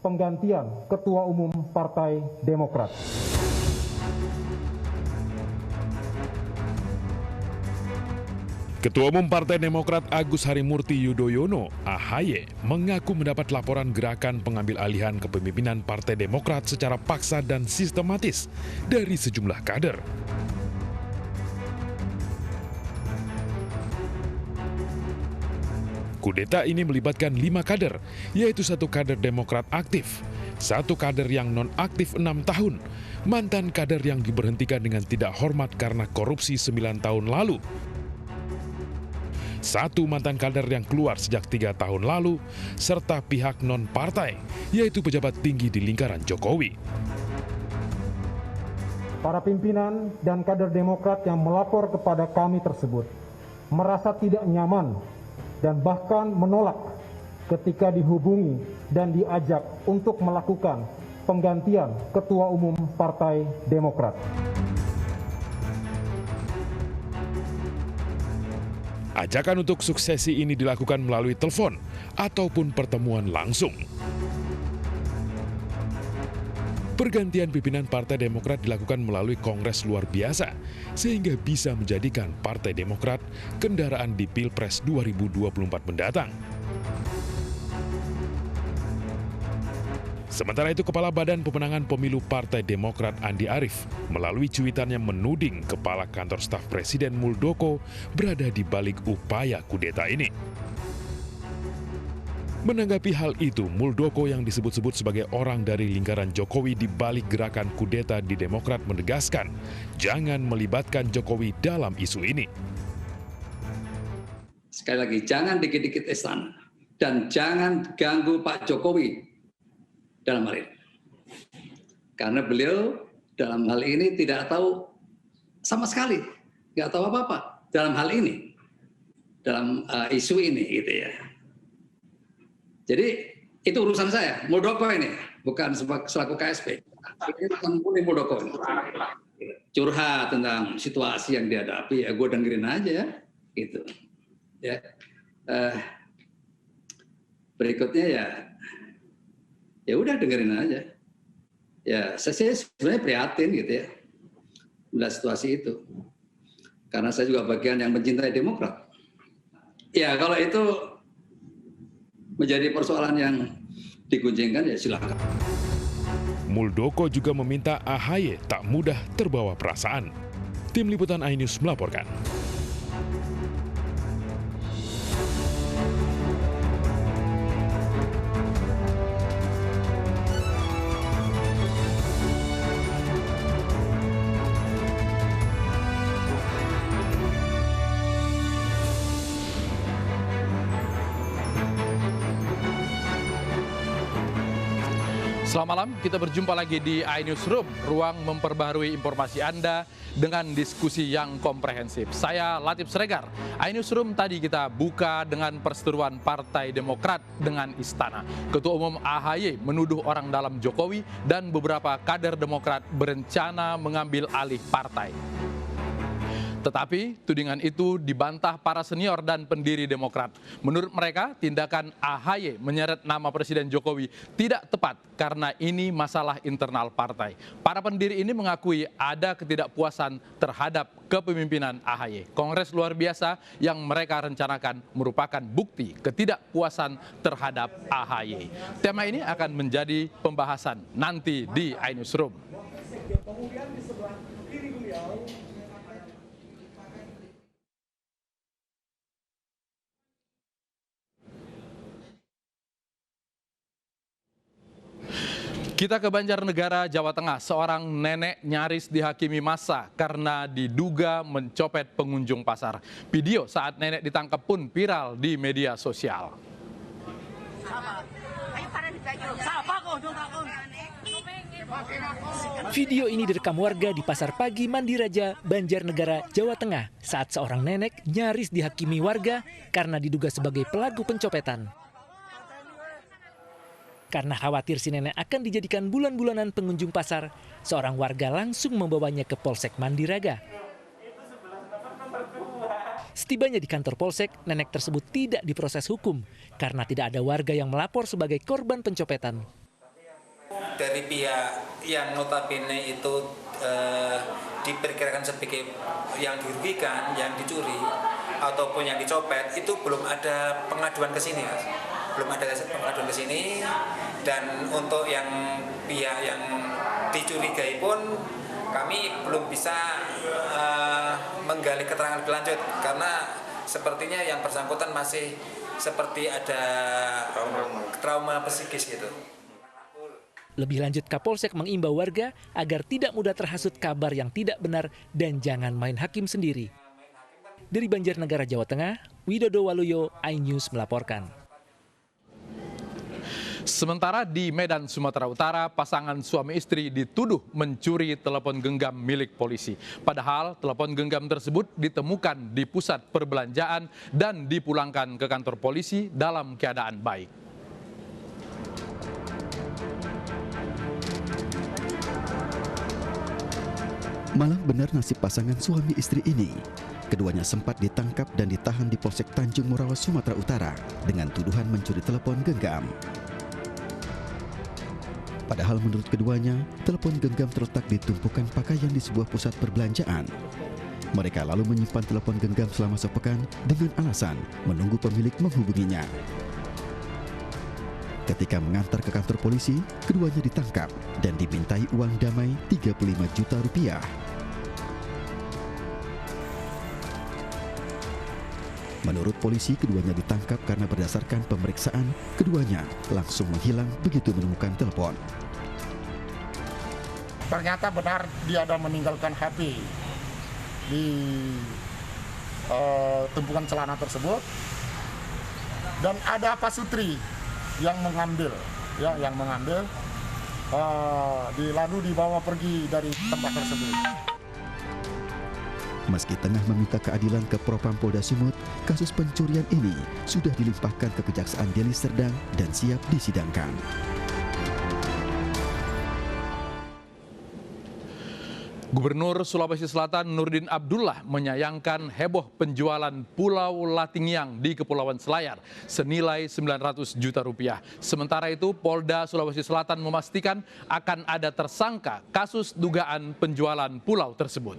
penggantian Ketua Umum Partai Demokrat. Ketua Umum Partai Demokrat Agus Harimurti Yudhoyono, AHY, mengaku mendapat laporan gerakan pengambil alihan kepemimpinan Partai Demokrat secara paksa dan sistematis dari sejumlah kader. Kudeta ini melibatkan 5 kader, yaitu 1 kader Demokrat aktif, 1 kader yang non-aktif 6 tahun, mantan kader yang diberhentikan dengan tidak hormat karena korupsi 9 tahun lalu, 1 mantan kader yang keluar sejak 3 tahun lalu, serta pihak non-partai, yaitu pejabat tinggi di lingkaran Jokowi. Para pimpinan dan kader Demokrat yang melapor kepada kami tersebut merasa tidak nyaman dan bahkan menolak ketika dihubungi dan diajak untuk melakukan penggantian Ketua Umum Partai Demokrat. Ajakan untuk suksesi ini dilakukan melalui telepon ataupun pertemuan langsung. Pergantian pimpinan Partai Demokrat dilakukan melalui Kongres luar biasa, sehingga bisa menjadikan Partai Demokrat kendaraan di Pilpres 2024 mendatang. Sementara itu, Kepala Badan Pemenangan Pemilu Partai Demokrat Andi Arief melalui cuitannya menuding Kepala Kantor Staf Presiden Muldoko berada di balik upaya kudeta ini. Menanggapi hal itu, Muldoko yang disebut-sebut sebagai orang dari lingkaran Jokowi di balik gerakan kudeta di Demokrat menegaskan jangan melibatkan Jokowi dalam isu ini. Sekali lagi, jangan dikit-dikit istana dan jangan ganggu Pak Jokowi dalam hal ini. Karena beliau dalam hal ini tidak tahu sama sekali, nggak tahu apa-apa dalam hal ini, dalam isu ini gitu ya. Jadi itu urusan saya, Muldoko ini, bukan selaku KSP. Ini bukan Muldoko ini. Curhat tentang situasi yang dihadapi, ya gue dengerin aja ya, gitu. Ya. Berikutnya ya udah dengerin aja. Ya saya sebenarnya prihatin gitu ya melihat situasi itu. Karena saya juga bagian yang mencintai Demokrat. Ya kalau itu menjadi persoalan yang digunjingkan ya silakan. Muldoko juga meminta AHY tak mudah terbawa perasaan. Tim Liputan iNews melaporkan. Selamat malam, kita berjumpa lagi di iNewsroom, ruang memperbaharui informasi Anda dengan diskusi yang komprehensif. Saya Latif Sregar. iNewsroom tadi kita buka dengan perseteruan Partai Demokrat dengan Istana. Ketua Umum AHY menuduh orang dalam Jokowi dan beberapa kader Demokrat berencana mengambil alih partai. Tetapi tudingan itu dibantah para senior dan pendiri Demokrat. Menurut mereka, tindakan AHY menyeret nama Presiden Jokowi tidak tepat karena ini masalah internal partai. Para pendiri ini mengakui ada ketidakpuasan terhadap kepemimpinan AHY. Kongres luar biasa yang mereka rencanakan merupakan bukti ketidakpuasan terhadap AHY. Tema ini akan menjadi pembahasan nanti di iNewsroom. Kemudian di sebelah kiri beliau kita ke Banjarnegara, Jawa Tengah. Seorang nenek nyaris dihakimi massa karena diduga mencopet pengunjung pasar. Video saat nenek ditangkap pun viral di media sosial. Video ini direkam warga di Pasar Pagi Mandiraja, Banjarnegara, Jawa Tengah saat seorang nenek nyaris dihakimi warga karena diduga sebagai pelaku pencopetan. Karena khawatir si nenek akan dijadikan bulan-bulanan pengunjung pasar, seorang warga langsung membawanya ke Polsek Mandiraga. Setibanya di kantor Polsek, nenek tersebut tidak diproses hukum karena tidak ada warga yang melapor sebagai korban pencopetan. dari pihak yang notabene itu diperkirakan sebagai yang dirugikan, yang dicuri ataupun yang dicopet, itu belum ada pengaduan ke sini, Mas. Belum ada pengaduan ke sini. Dan untuk yang pihak yang dicurigai pun kami belum bisa menggali keterangan lebih lanjut karena sepertinya yang bersangkutan masih seperti ada trauma psikis gitu. Lebih lanjut, Kapolsek mengimbau warga agar tidak mudah terhasut kabar yang tidak benar dan jangan main hakim sendiri. Dari Banjarnegara, Jawa Tengah, Widodo Waluyo, iNews melaporkan. Sementara di Medan, Sumatera Utara, pasangan suami istri dituduh mencuri telepon genggam milik polisi. Padahal telepon genggam tersebut ditemukan di pusat perbelanjaan dan dipulangkan ke kantor polisi dalam keadaan baik. Malang benar nasib pasangan suami istri ini. Keduanya sempat ditangkap dan ditahan di Polsek Tanjung Morawa, Sumatera Utara dengan tuduhan mencuri telepon genggam. Padahal menurut keduanya, telepon genggam terletak di tumpukan pakaian di sebuah pusat perbelanjaan. Mereka lalu menyimpan telepon genggam selama sepekan dengan alasan menunggu pemilik menghubunginya. Ketika mengantar ke kantor polisi, keduanya ditangkap dan dimintai uang damai 35 juta rupiah. Menurut polisi, keduanya ditangkap karena berdasarkan pemeriksaan, keduanya langsung menghilang begitu menemukan telepon. Ternyata benar dia ada meninggalkan HP di tumpukan celana tersebut, dan ada pasutri yang mengambil, lalu dibawa pergi dari tempat tersebut. Meski tengah meminta keadilan ke Propam Polda Sumut, kasus pencurian ini sudah dilimpahkan ke Kejaksaan Deli Serdang dan siap disidangkan. Gubernur Sulawesi Selatan Nurdin Abdullah menyayangkan heboh penjualan Pulau Latingyang di Kepulauan Selayar senilai 900 juta rupiah. Sementara itu, Polda Sulawesi Selatan memastikan akan ada tersangka kasus dugaan penjualan pulau tersebut.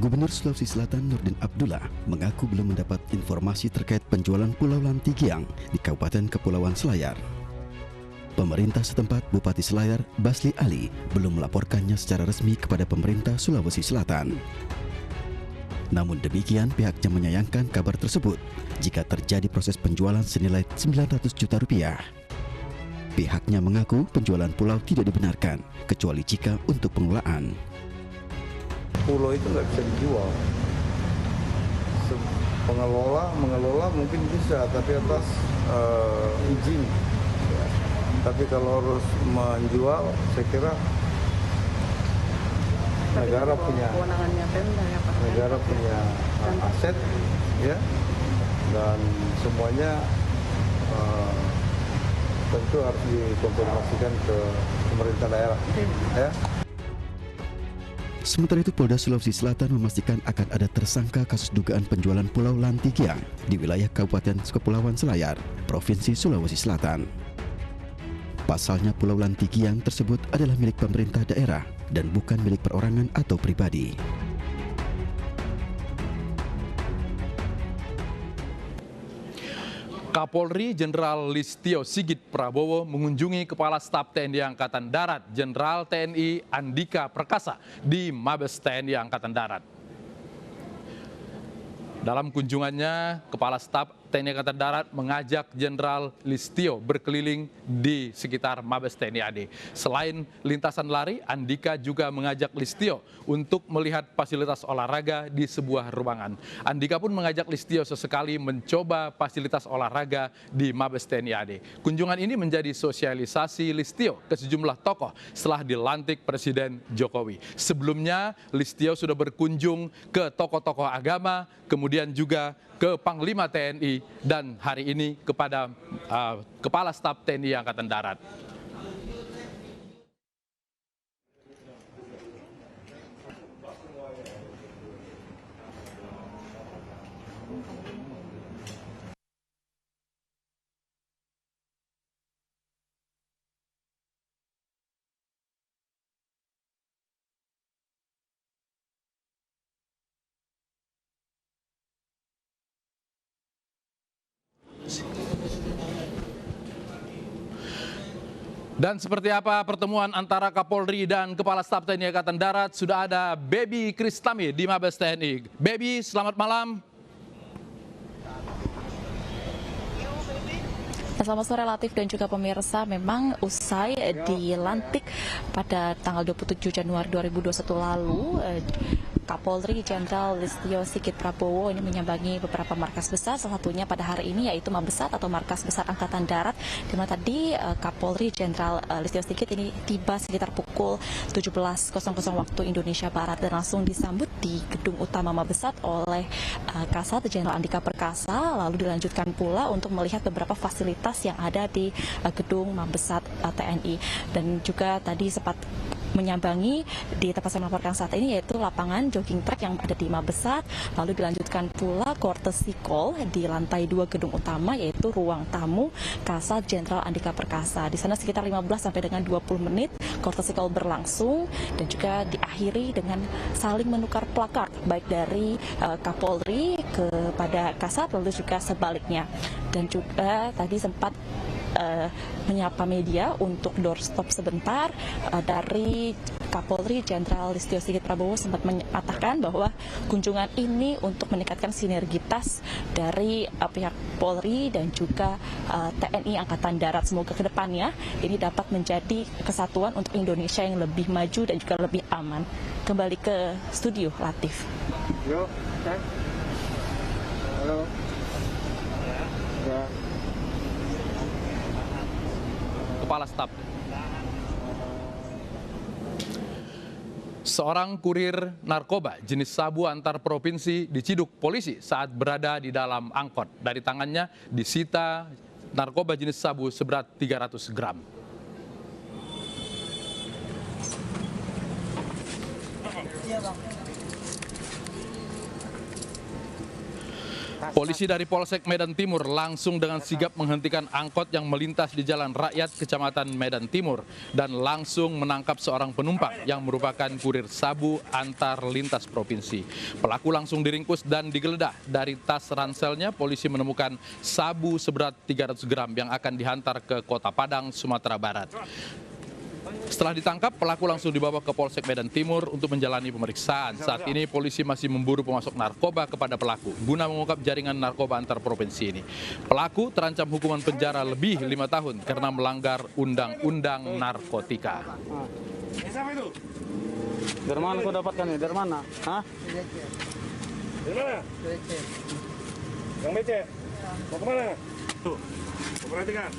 Gubernur Sulawesi Selatan Nurdin Abdullah mengaku belum mendapat informasi terkait penjualan Pulau Lantigiang di Kabupaten Kepulauan Selayar. Pemerintah setempat, Bupati Selayar, Basli Ali, belum melaporkannya secara resmi kepada pemerintah Sulawesi Selatan. Namun demikian, pihaknya menyayangkan kabar tersebut jika terjadi proses penjualan senilai 900 juta rupiah. Pihaknya mengaku penjualan pulau tidak dibenarkan, kecuali jika untuk pengelolaan. Pulau itu nggak bisa dijual. Mengelola mungkin bisa, tapi atas izin. Ya. Tapi kalau harus menjual, saya kira negara punya aset, ya, dan semuanya tentu harus dikonfirmasikan ke pemerintah daerah. Ya. Sementara itu, Polda Sulawesi Selatan memastikan akan ada tersangka kasus dugaan penjualan Pulau Lantigiang di wilayah Kabupaten Kepulauan Selayar, Provinsi Sulawesi Selatan. Pasalnya, Pulau Lantigiang tersebut adalah milik pemerintah daerah dan bukan milik perorangan atau pribadi. Kapolri Jenderal Listio Sigit Prabowo mengunjungi Kepala Staf TNI Angkatan Darat Jenderal TNI Andika Perkasa di Mabes TNI Angkatan Darat. Dalam kunjungannya, Kepala Staf TNI Angkatan Darat mengajak Jenderal Listio berkeliling di sekitar Mabes TNI AD. Selain lintasan lari, Andika juga mengajak Listio untuk melihat fasilitas olahraga di sebuah ruangan. Andika pun mengajak Listio sesekali mencoba fasilitas olahraga di Mabes TNI AD. Kunjungan ini menjadi sosialisasi Listio ke sejumlah tokoh setelah dilantik Presiden Jokowi. Sebelumnya, Listio sudah berkunjung ke tokoh-tokoh agama, kemudian juga ke Panglima TNI, dan hari ini kepada Kepala Staf TNI Angkatan Darat. Dan seperti apa pertemuan antara Kapolri dan Kepala Staf TNI Angkatan Darat, sudah ada Baby Kristami di Mabes TNI. Baby, selamat malam. Selamat sore Latif dan juga pemirsa. Memang usai dilantik pada tanggal 27 Januari 2021 lalu, Kapolri Jenderal Listio Sigit Prabowo ini menyambangi beberapa markas besar, salah satunya pada hari ini yaitu Mabesat atau Markas Besar Angkatan Darat, di mana tadi Kapolri Jenderal Listio Sigit ini tiba sekitar pukul 17.00 waktu Indonesia Barat dan langsung disambut di gedung utama Mabesat oleh Kasat Jenderal Andika Perkasa, lalu dilanjutkan pula untuk melihat beberapa fasilitas yang ada di gedung Mabesat TNI, dan juga tadi sempat menyambangi di tempat saya melaporkan saat ini yaitu lapangan jogging track yang ada di Mabesat, lalu dilanjutkan pula courtesy call di lantai 2 gedung utama yaitu ruang tamu Kasat Jenderal Andika Perkasa. Di sana sekitar 15 sampai dengan 20 menit courtesy call berlangsung dan juga diakhiri dengan saling menukar plakat baik dari Kapolri kepada Kasat lalu juga sebaliknya, dan juga tadi sempat menyapa media untuk doorstop sebentar. Dari Kapolri Jenderal Listio Sigit Prabowo sempat mengatakan bahwa kunjungan ini untuk meningkatkan sinergitas dari pihak Polri dan juga TNI Angkatan Darat. Semoga kedepannya ini dapat menjadi kesatuan untuk Indonesia yang lebih maju dan juga lebih aman. Kembali ke studio, Latif. Yo, halo. Ya. Kepala Staf. Seorang kurir narkoba jenis sabu antar provinsi diciduk polisi saat berada di dalam angkot. Dari tangannya disita narkoba jenis sabu seberat 300 gram. Polisi dari Polsek Medan Timur langsung dengan sigap menghentikan angkot yang melintas di Jalan Rakyat, Kecamatan Medan Timur, dan langsung menangkap seorang penumpang yang merupakan kurir sabu antar lintas provinsi. Pelaku langsung diringkus dan digeledah. Dari tas ranselnya, polisi menemukan sabu seberat 300 gram yang akan dihantar ke Kota Padang, Sumatera Barat. Setelah ditangkap, pelaku langsung dibawa ke Polsek Medan Timur untuk menjalani pemeriksaan. Saat ini polisi masih memburu pemasok narkoba kepada pelaku guna mengungkap jaringan narkoba antar provinsi ini. Pelaku terancam hukuman penjara lebih 5 tahun karena melanggar undang-undang narkotika. Siapa itu? Dari mana kau dapatkan ini? Dari mana? Hah? Dari mana? Yang BC. Mau kemana? Tuh, perhatikan.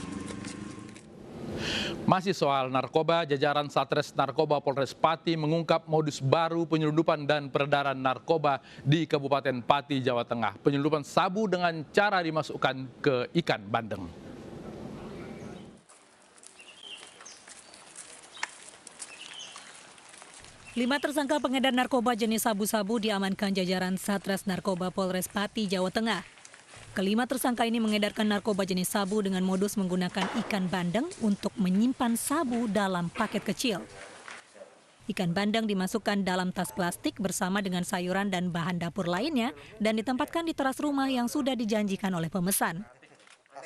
Masih soal narkoba, jajaran Satres Narkoba Polres Pati mengungkap modus baru penyelundupan dan peredaran narkoba di Kabupaten Pati, Jawa Tengah. Penyelundupan sabu dengan cara dimasukkan ke ikan bandeng. Lima tersangka pengedar narkoba jenis sabu-sabu diamankan jajaran Satres Narkoba Polres Pati, Jawa Tengah. Kelima tersangka ini mengedarkan narkoba jenis sabu dengan modus menggunakan ikan bandeng untuk menyimpan sabu dalam paket kecil. Ikan bandeng dimasukkan dalam tas plastik bersama dengan sayuran dan bahan dapur lainnya dan ditempatkan di teras rumah yang sudah dijanjikan oleh pemesan.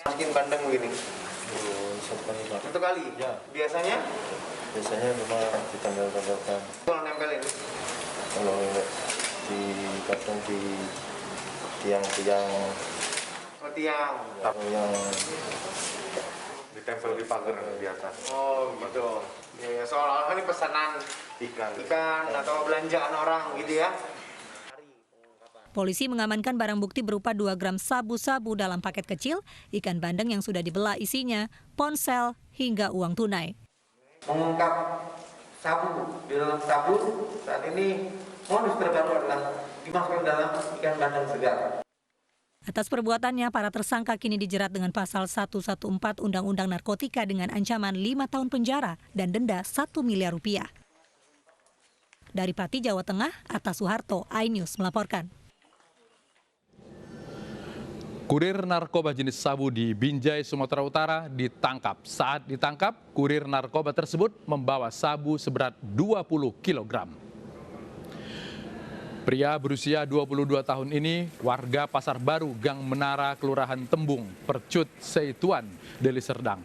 Ikan bandeng begini? Satu kali? Ya. Biasanya? Biasanya memang ditambah-tambahkan. Kalau nempelin? Kalau dipasang di tiang-tiang. Tiang yang ditempel di pagar di atas. Oh gitu. Ya, soal-soal ini pesanan ikan atau belanjaan orang gitu ya. Polisi mengamankan barang bukti berupa 2 gram sabu-sabu dalam paket kecil, ikan bandeng yang sudah dibelah isinya, ponsel hingga uang tunai. Mengungkap sabu di dalam sabu saat ini modus terbaru adalah dimasukkan dalam ikan bandeng segar. Atas perbuatannya, para tersangka kini dijerat dengan pasal 114 Undang-Undang Narkotika dengan ancaman 5 tahun penjara dan denda 1 miliar rupiah. Dari Pati, Jawa Tengah, Atta Soeharto, iNews melaporkan. Kurir narkoba jenis sabu di Binjai, Sumatera Utara ditangkap. Saat ditangkap, kurir narkoba tersebut membawa sabu seberat 20 kg. Pria berusia 22 tahun ini warga Pasar Baru, Gang Menara, Kelurahan Tembung, Percut, Seituan, Deli Serdang.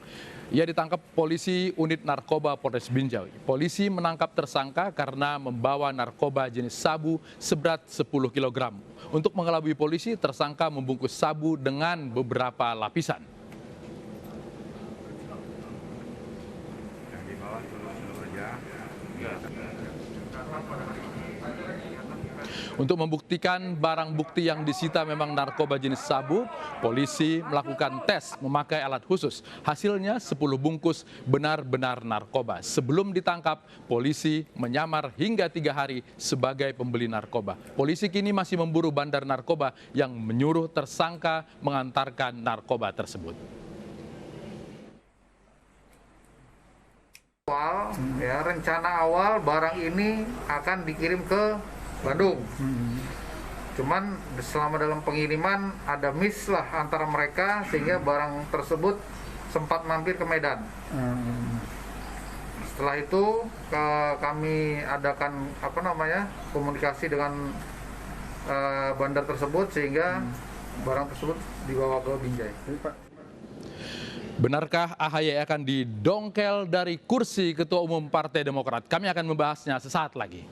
Ia ditangkap polisi unit narkoba Polres Binjai. Polisi menangkap tersangka karena membawa narkoba jenis sabu seberat 10 kg. Untuk mengelabui polisi, tersangka membungkus sabu dengan beberapa lapisan. Untuk membuktikan barang bukti yang disita memang narkoba jenis sabu, polisi melakukan tes memakai alat khusus. Hasilnya 10 bungkus benar-benar narkoba. Sebelum ditangkap, polisi menyamar hingga 3 hari sebagai pembeli narkoba. Polisi kini masih memburu bandar narkoba yang menyuruh tersangka mengantarkan narkoba tersebut. Rencana awal barang ini akan dikirim ke Bandung. Cuman selama dalam pengiriman ada miss lah antara mereka sehingga barang tersebut sempat mampir ke Medan. Setelah itu kami adakan komunikasi dengan bandar tersebut sehingga barang tersebut dibawa ke Binjai. Benarkah AHY akan didongkel dari kursi Ketua Umum Partai Demokrat? Kami akan membahasnya sesaat lagi.